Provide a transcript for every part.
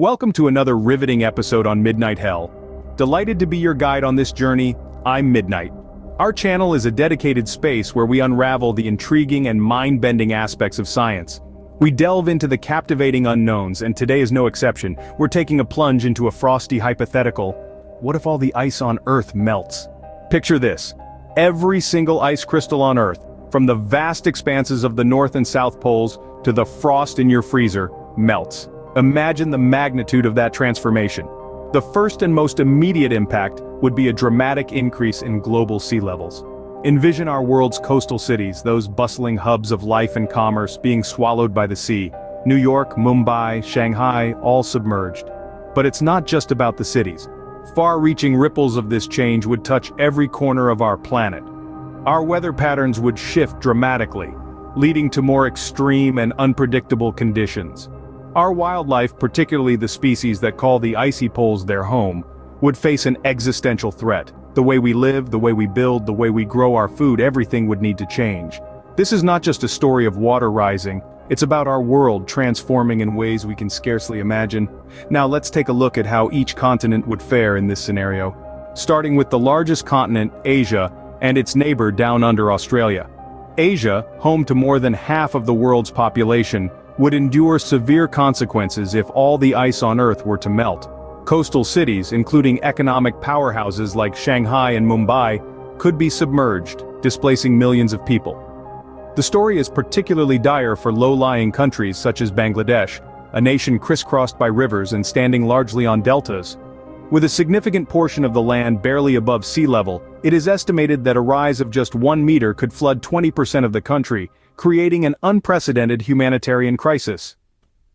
Welcome to another riveting episode on Midnight Hell. Delighted to be your guide on this journey, I'm Midnight. Our channel is a dedicated space where we unravel the intriguing and mind-bending aspects of science. We delve into the captivating unknowns, and today is no exception. We're taking a plunge into a frosty hypothetical. What if all the ice on Earth melts? Picture this. Every single ice crystal on Earth, from the vast expanses of the North and South Poles to the frost in your freezer, melts. Imagine the magnitude of that transformation. The first and most immediate impact would be a dramatic increase in global sea levels. Envision our world's coastal cities, those bustling hubs of life and commerce, being swallowed by the sea. New York, Mumbai, Shanghai, all submerged. But it's not just about the cities. Far-reaching ripples of this change would touch every corner of our planet. Our weather patterns would shift dramatically, leading to more extreme and unpredictable conditions. Our wildlife, particularly the species that call the icy poles their home, would face an existential threat. The way we live, the way we build, the way we grow our food, everything would need to change. This is not just a story of water rising, it's about our world transforming in ways we can scarcely imagine. Now let's take a look at how each continent would fare in this scenario. Starting with the largest continent, Asia, and its neighbor down under Australia. Asia, home to more than half of the world's population, would endure severe consequences if all the ice on Earth were to melt. Coastal cities, including economic powerhouses like Shanghai and Mumbai, could be submerged, displacing millions of people. The story is particularly dire for low-lying countries such as Bangladesh, a nation crisscrossed by rivers and standing largely on deltas. With a significant portion of the land barely above sea level, it is estimated that a rise of just 1 meter could flood 20% of the country, creating an unprecedented humanitarian crisis.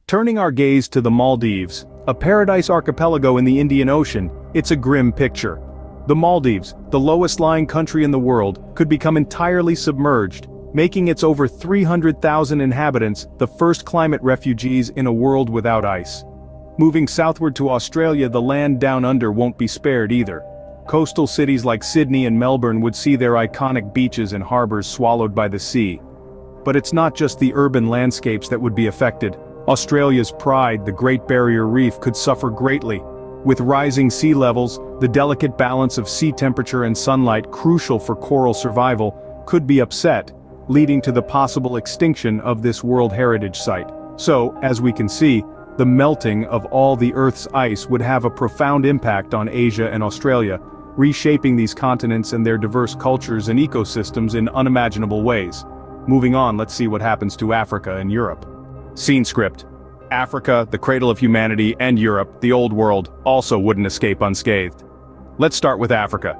Turning our gaze to the Maldives, a paradise archipelago in the Indian Ocean, it's a grim picture. The Maldives, the lowest-lying country in the world, could become entirely submerged, making its over 300,000 inhabitants the first climate refugees in a world without ice. Moving southward to Australia, the land down under won't be spared either. Coastal cities like Sydney and Melbourne would see their iconic beaches and harbors swallowed by the sea. But it's not just the urban landscapes that would be affected. Australia's pride, the Great Barrier Reef, could suffer greatly. With rising sea levels, the delicate balance of sea temperature and sunlight, crucial for coral survival, could be upset, leading to the possible extinction of this World Heritage Site. So, as we can see, the melting of all the Earth's ice would have a profound impact on Asia and Australia, reshaping these continents and their diverse cultures and ecosystems in unimaginable ways. Moving on, let's see what happens to Africa and Europe. Scene script. Africa, the cradle of humanity, and Europe, the old world, also wouldn't escape unscathed. Let's start with Africa.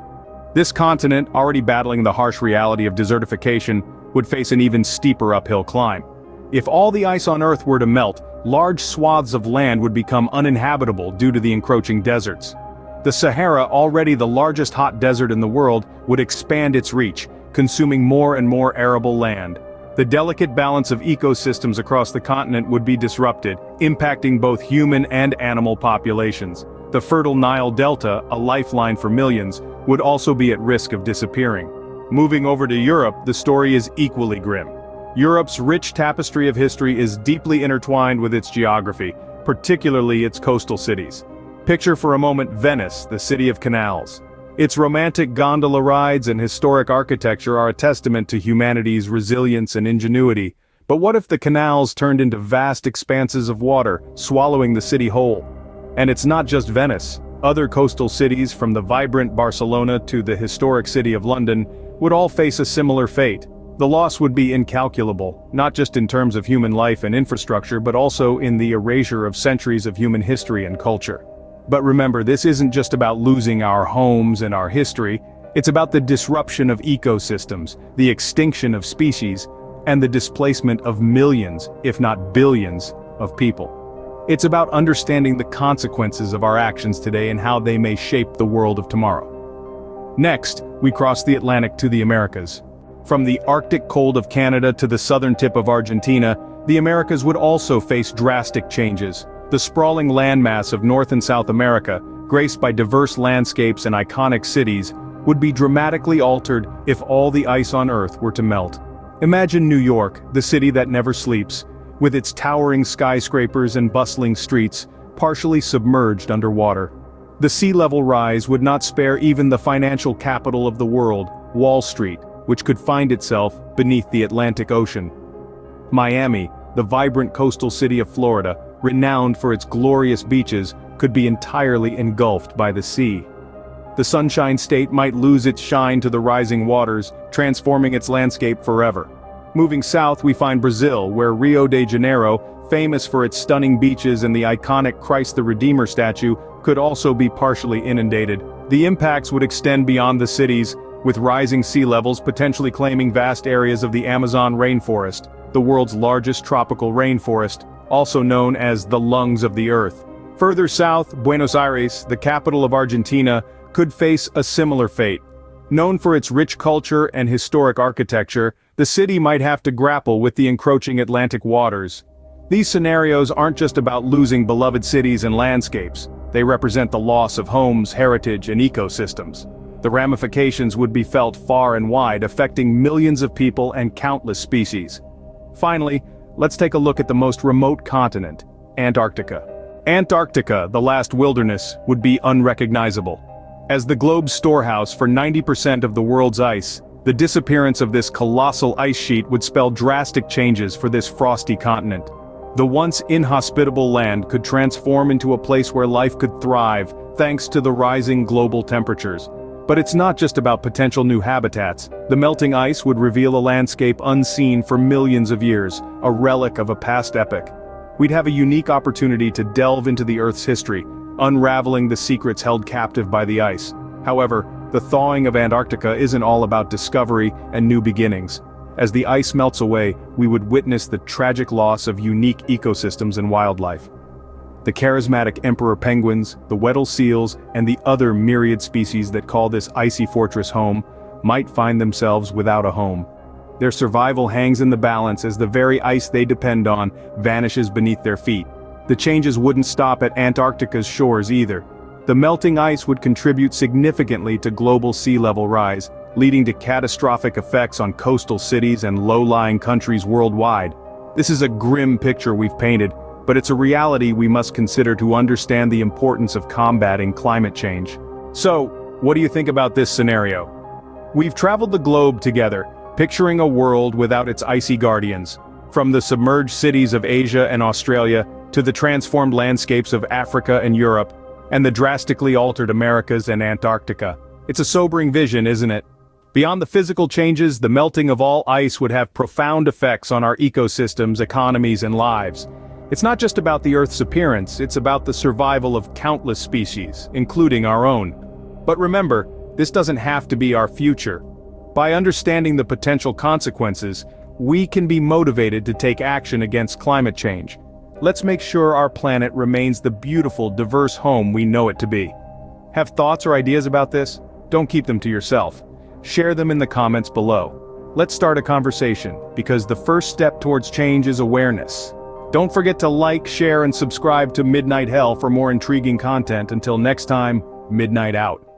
This continent, already battling the harsh reality of desertification, would face an even steeper uphill climb. If all the ice on Earth were to melt, large swaths of land would become uninhabitable due to the encroaching deserts. The Sahara, already the largest hot desert in the world, would expand its reach, consuming more and more arable land. The delicate balance of ecosystems across the continent would be disrupted, impacting both human and animal populations. The fertile Nile Delta, a lifeline for millions, would also be at risk of disappearing. Moving over to Europe, the story is equally grim. Europe's rich tapestry of history is deeply intertwined with its geography, particularly its coastal cities. Picture for a moment Venice, the city of canals. Its romantic gondola rides and historic architecture are a testament to humanity's resilience and ingenuity. But what if the canals turned into vast expanses of water, swallowing the city whole? And it's not just Venice. Other coastal cities, from the vibrant Barcelona to the historic city of London, would all face a similar fate. The loss would be incalculable, not just in terms of human life and infrastructure, but also in the erasure of centuries of human history and culture. But remember, this isn't just about losing our homes and our history, it's about the disruption of ecosystems, the extinction of species, and the displacement of millions, if not billions, of people. It's about understanding the consequences of our actions today and how they may shape the world of tomorrow. Next, we cross the Atlantic to the Americas. From the Arctic cold of Canada to the southern tip of Argentina, the Americas would also face drastic changes. The sprawling landmass of North and South America, graced by diverse landscapes and iconic cities, would be dramatically altered if all the ice on Earth were to melt. Imagine New York, the city that never sleeps, with its towering skyscrapers and bustling streets, partially submerged underwater. The sea level rise would not spare even the financial capital of the world, Wall Street, which could find itself beneath the Atlantic Ocean. Miami, the vibrant coastal city of Florida, renowned for its glorious beaches, could be entirely engulfed by the sea. The Sunshine State might lose its shine to the rising waters, transforming its landscape forever. Moving south, we find Brazil, where Rio de Janeiro, famous for its stunning beaches and the iconic Christ the Redeemer statue, could also be partially inundated. The impacts would extend beyond the cities, with rising sea levels potentially claiming vast areas of the Amazon rainforest, the world's largest tropical rainforest, also known as the lungs of the earth. Further south, Buenos Aires, the capital of Argentina, could face a similar fate. Known for its rich culture and historic architecture, the city might have to grapple with the encroaching Atlantic waters. These scenarios aren't just about losing beloved cities and landscapes. They represent the loss of homes, heritage, and ecosystems. The ramifications would be felt far and wide, affecting millions of people and countless species. Finally, let's take a look at the most remote continent, Antarctica. Antarctica, the last wilderness, would be unrecognizable. As the globe's storehouse for 90% of the world's ice, the disappearance of this colossal ice sheet would spell drastic changes for this frosty continent. The once inhospitable land could transform into a place where life could thrive, thanks to the rising global temperatures. But it's not just about potential new habitats. The melting ice would reveal a landscape unseen for millions of years, a relic of a past epoch. We'd have a unique opportunity to delve into the Earth's history, unraveling the secrets held captive by the ice. However, the thawing of Antarctica isn't all about discovery and new beginnings. As the ice melts away, we would witness the tragic loss of unique ecosystems and wildlife. The charismatic emperor penguins, the Weddell seals, and the other myriad species that call this icy fortress home, might find themselves without a home. Their survival hangs in the balance as the very ice they depend on vanishes beneath their feet. The changes wouldn't stop at Antarctica's shores either. The melting ice would contribute significantly to global sea level rise, leading to catastrophic effects on coastal cities and low-lying countries worldwide. This is a grim picture we've painted, but it's a reality we must consider to understand the importance of combating climate change. So, what do you think about this scenario? We've traveled the globe together, picturing a world without its icy guardians. From the submerged cities of Asia and Australia, to the transformed landscapes of Africa and Europe, and the drastically altered Americas and Antarctica. It's a sobering vision, isn't it? Beyond the physical changes, the melting of all ice would have profound effects on our ecosystems, economies, and lives. It's not just about the Earth's appearance, it's about the survival of countless species, including our own. But remember, this doesn't have to be our future. By understanding the potential consequences, we can be motivated to take action against climate change. Let's make sure our planet remains the beautiful, diverse home we know it to be. Have thoughts or ideas about this? Don't keep them to yourself. Share them in the comments below. Let's start a conversation, because the first step towards change is awareness. Don't forget to like, share, and subscribe to Midnight Hell for more intriguing content. Until next time, Midnight out.